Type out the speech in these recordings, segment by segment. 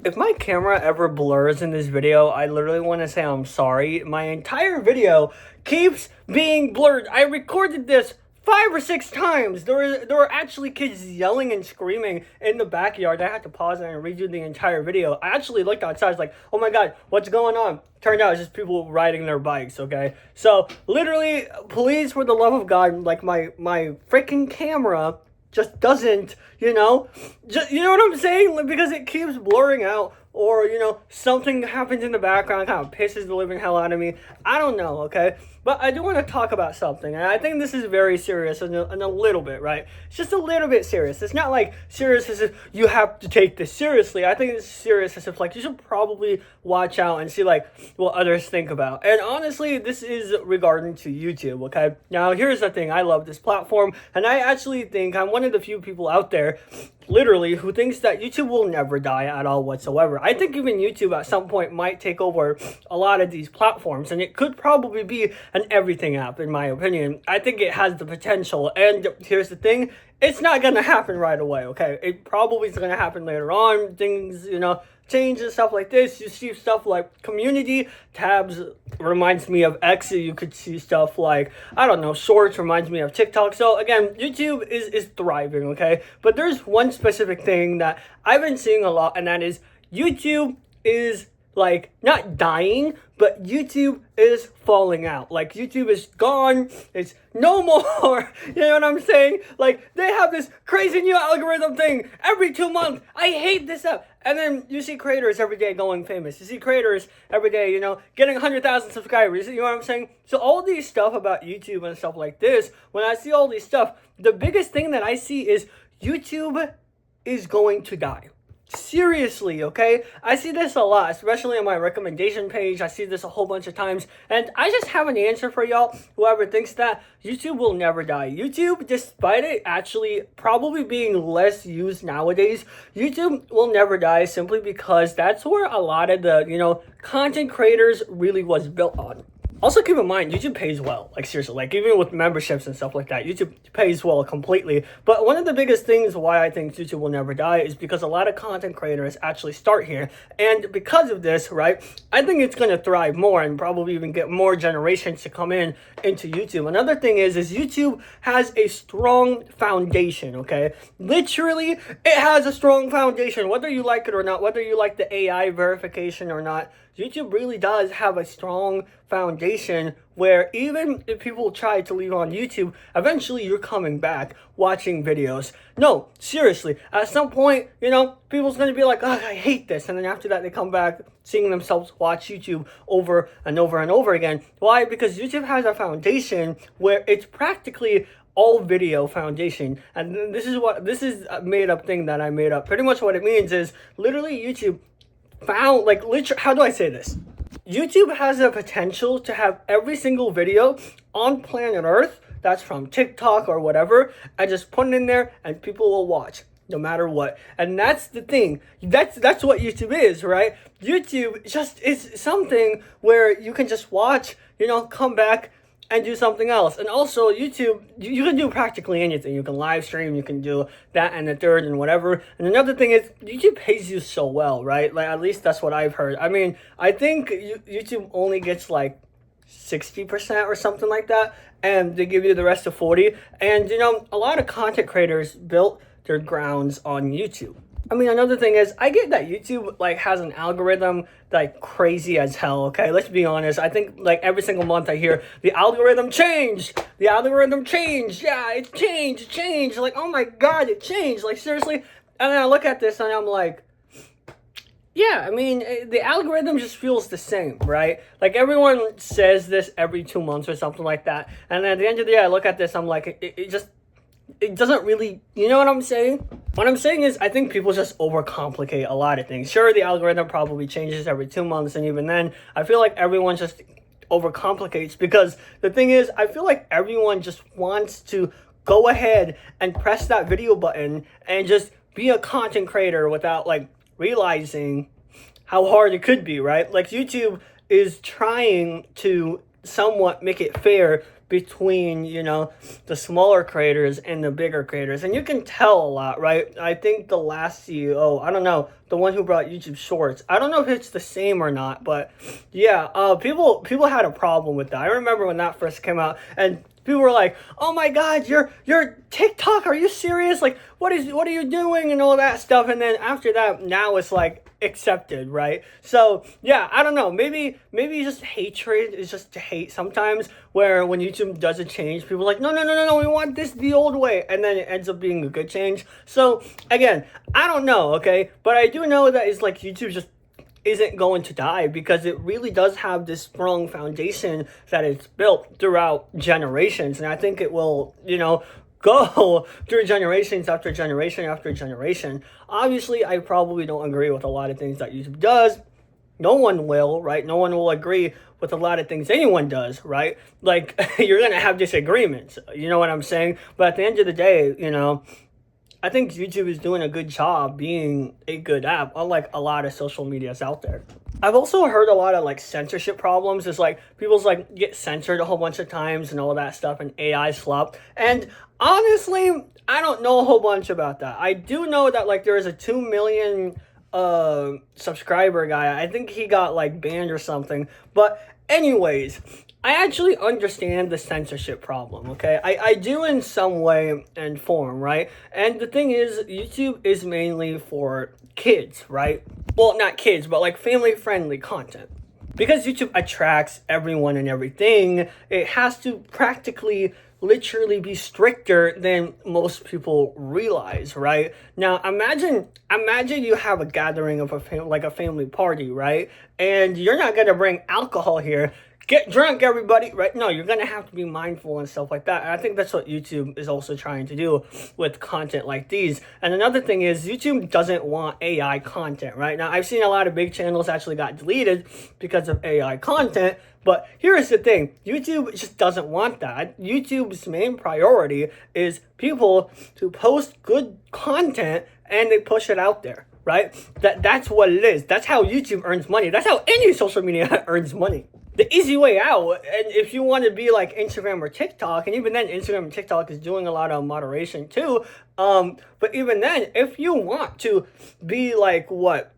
If my camera ever blurs in this video, I literally want to say I'm sorry. My entire video keeps being blurred. I recorded this 5 or 6 times. There were actually kids yelling and screaming in the backyard. I had to pause and redo the entire video. I actually looked outside. I was like, oh my god, what's going on? Turned out it's just people riding their bikes, okay? So literally, please, for the love of God, like my freaking camera just doesn't, you know what I'm saying? Like, because it keeps blurring out, or something happens in the background, kind of pisses the living hell out of me. I don't know, okay? But I do want to talk about something, and I think this is very serious, and a little bit, right? It's just a little bit serious. It's not like serious as if you have to take this seriously. I think it's serious as if, like, you should probably watch out and see, like, what others think about. And honestly, this is regarding to YouTube, okay? Now, here's the thing. I love this platform, and I actually think I'm one of the few people out there, literally, who thinks that YouTube will never die at all whatsoever. I think even YouTube at some point might take over a lot of these platforms, and it could probably be an everything app, in my opinion. I think it has the potential, and here's the thing, it's not gonna happen right away, okay? It probably is gonna happen later on. Things, change and stuff like this. You see stuff like community tabs reminds me of X. You could see stuff like, I don't know, shorts reminds me of TikTok. So again, YouTube is thriving, okay? But there's one specific thing that I've been seeing a lot, and that is YouTube is like not dying, but YouTube is falling out. Like, YouTube is gone. It's no more. You know what I'm saying? Like, they have this crazy new algorithm thing every 2 months. I hate this app. And then you see creators every day going famous. You see creators every day, getting 100,000 subscribers. You know what I'm saying? So all these stuff about YouTube and stuff like this, when I see all these stuff, the biggest thing that I see is YouTube is going to die. Seriously, okay? I see this a lot, especially on my recommendation page. I see this a whole bunch of times, and I just have an answer for y'all, whoever thinks that YouTube will never die. YouTube, despite it actually probably being less used nowadays, YouTube will never die simply because that's where a lot of the, content creators really was built on. Also, keep in mind, YouTube pays well. Like, seriously, like, even with memberships and stuff like that, YouTube pays well completely. But one of the biggest things why I think YouTube will never die is because a lot of content creators actually start here. And because of this, right, I think it's going to thrive more and probably even get more generations to come into YouTube. Another thing is YouTube has a strong foundation, okay? Literally, it has a strong foundation. Whether you like it or not, whether you like the AI verification or not, YouTube really does have a strong foundation where even if people try to leave on YouTube, eventually you're coming back watching videos. No, seriously, at some point, people's going to be like, oh, I hate this. And then after that, they come back seeing themselves watch YouTube over and over and over again. Why? Because YouTube has a foundation where it's practically all video foundation. And this is a made up thing that I made up. Pretty much what it means is literally YouTube found, like, literally, how do I say this? YouTube has the potential to have every single video on planet Earth that's from TikTok or whatever, and just put it in there and people will watch no matter what. And that's the thing. That's what YouTube is, right? YouTube just is something where you can just watch, come back and do something else. And also, YouTube, you can do practically anything. You can live stream, you can do that and the third and whatever. And another thing is, YouTube pays you so well, right? Like, at least that's what I've heard. I mean, I think YouTube only gets like 60% or something like that, and they give you the rest of 40. And, a lot of content creators built their grounds on YouTube. I mean, another thing is, I get that YouTube, like, has an algorithm, like, crazy as hell, okay? Let's be honest. I think, like, every single month I hear, the algorithm changed! The algorithm changed! Yeah, it changed! Like, oh my god, it changed! Like, seriously? And then I look at this and I'm like, yeah, I mean, the algorithm just feels the same, right? Like, everyone says this every 2 months or something like that. And then at the end of the day, I look at this, I'm like, it doesn't really, you know what I'm saying? What I'm saying is, I think people just overcomplicate a lot of things. Sure, the algorithm probably changes every 2 months, and even then, I feel like everyone just overcomplicates, because the thing is, I feel like everyone just wants to go ahead and press that video button and just be a content creator without, like, realizing how hard it could be, right? Like, YouTube is trying to somewhat make it fair between, you know, the smaller creators and the bigger creators. And you can tell a lot, right? I think the last CEO, I don't know, the one who brought YouTube Shorts, I don't know if it's the same or not, but yeah, people had a problem with that. I remember when that first came out, and people were like, "Oh my God, you're TikTok? Are you serious? Like, what are you doing?" and all that stuff. And then after that, now it's like accepted, right? So yeah, I don't know. Maybe just hatred is just to hate sometimes. Where when YouTube does a change, people are like, no, we want this the old way, and then it ends up being a good change. So again, I don't know, okay, but I do know that it's like YouTube just isn't going to die, because it really does have this strong foundation that it's built throughout generations, and I think it will, you know, go through generations after generation after generation. Obviously, I probably don't agree with a lot of things that YouTube does. No one will, right? No one will agree with a lot of things anyone does, right? Like, you're gonna have disagreements, you know what I'm saying? But at the end of the day, you know, I think YouTube is doing a good job being a good app, unlike a lot of social medias out there. I've also heard a lot of like censorship problems. It's like people's like get censored a whole bunch of times and all that stuff, and AI slop. And honestly, I don't know a whole bunch about that. I do know that like there is a 2 million subscriber guy. I think he got like banned or something. But anyways, I actually understand the censorship problem, okay? I do in some way and form, right? And the thing is, YouTube is mainly for kids, right? Well, not kids, but like family-friendly content. Because YouTube attracts everyone and everything, it has to practically literally be stricter than most people realize, right? Now imagine you have a gathering of a family party, right? And you're not gonna bring alcohol here. Get drunk, everybody, right? No, you're gonna have to be mindful and stuff like that. And I think that's what YouTube is also trying to do with content like these. And another thing is, YouTube doesn't want AI content, right? Now, I've seen a lot of big channels actually got deleted because of AI content. But here's the thing, YouTube just doesn't want that. YouTube's main priority is people to post good content and they push it out there, right? That's what it is. That's how YouTube earns money. That's how any social media earns money. The easy way out, and if you want to be like Instagram or TikTok, and even then Instagram and TikTok is doing a lot of moderation too, but even then, if you want to be like what,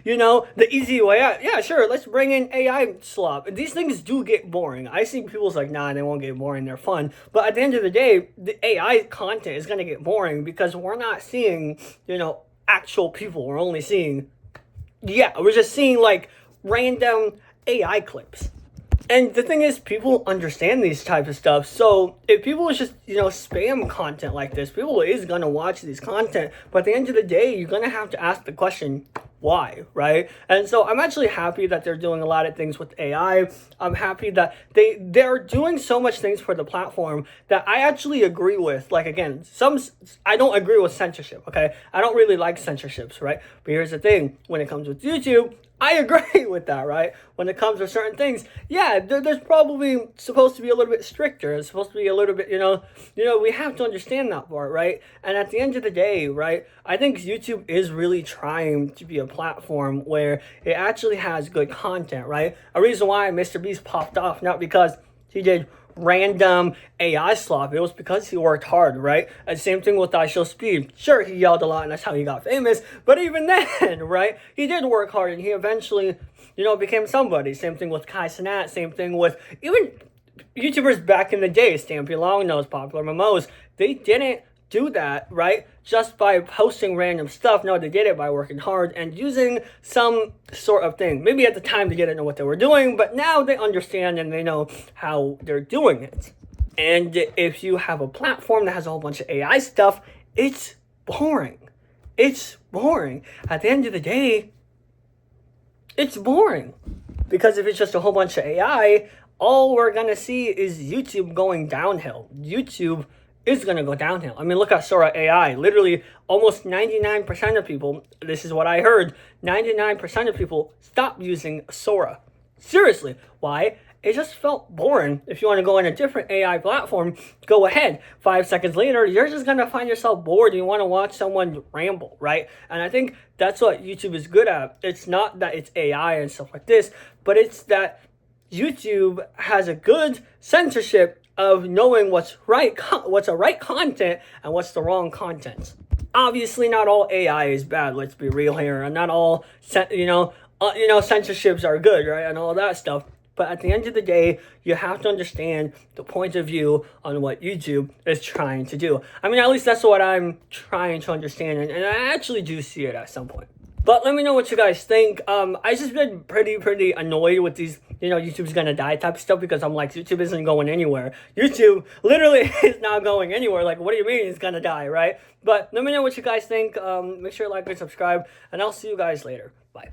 you know, the easy way out, yeah, sure, let's bring in AI slop. These things do get boring. I see people's like, nah, they won't get boring, they're fun. But at the end of the day, the AI content is going to get boring because we're not seeing, you know, actual people. We're only seeing, we're just seeing like random AI clips. And the thing is, people understand these types of stuff. So if people just, you know, spam content like this, people is going to watch these content. But at the end of the day, you're going to have to ask the question, why, right? And so I'm actually happy that they're doing a lot of things with AI. I'm happy that they're doing so much things for the platform that I actually agree with. Like, again, I don't agree with censorship, okay? I don't really like censorships, right? But here's the thing, when it comes with YouTube, I agree with that, right? When it comes to certain things, yeah, there's probably supposed to be a little bit stricter. It's supposed to be a little bit, you know, we have to understand that part, right? And at the end of the day, right, I think YouTube is really trying to be a platform where it actually has good content, right? A reason why Mr. Beast popped off, not because he did random AI slop, it was because he worked hard, right? And same thing with I Show Speed. Sure, he yelled a lot and that's how he got famous, but even then, right, he did work hard and he eventually, you know, became somebody. Same thing with Kai Cenat, same thing with even YouTubers back in the day, Stampy Longnose, Popular Mimose. They didn't do that, right, just by posting random stuff. No, they did it by working hard and using some sort of thing. Maybe at the time they didn't know what they were doing, but now they understand and they know how they're doing it. And if you have a platform that has a whole bunch of AI stuff, it's boring. It's boring. At the end of the day, it's boring. Because if it's just a whole bunch of AI, all we're going to see is YouTube going downhill. YouTube is going to go downhill. I mean, look at Sora AI. Literally, almost 99% of people, this is what I heard, 99% of people stopped using Sora. Seriously. Why? It just felt boring. If you want to go on a different AI platform, go ahead. 5 seconds later, you're just going to find yourself bored. You want to watch someone ramble, right? And I think that's what YouTube is good at. It's not that it's AI and stuff like this, but it's that YouTube has a good censorship of knowing what's what's a right content and what's the wrong content. Obviously, not all AI is bad. Let's be real here, and not all censorships are good, right, and all that stuff. But at the end of the day, you have to understand the point of view on what YouTube is trying to do. I mean, at least that's what I'm trying to understand, and I actually do see it at some point. But let me know what you guys think. I just been pretty annoyed with these, YouTube's gonna die type stuff, because I'm like, YouTube isn't going anywhere. YouTube literally is not going anywhere. Like, what do you mean it's gonna die, right? But let me know what you guys think. Make sure to like and subscribe, and I'll see you guys later. Bye.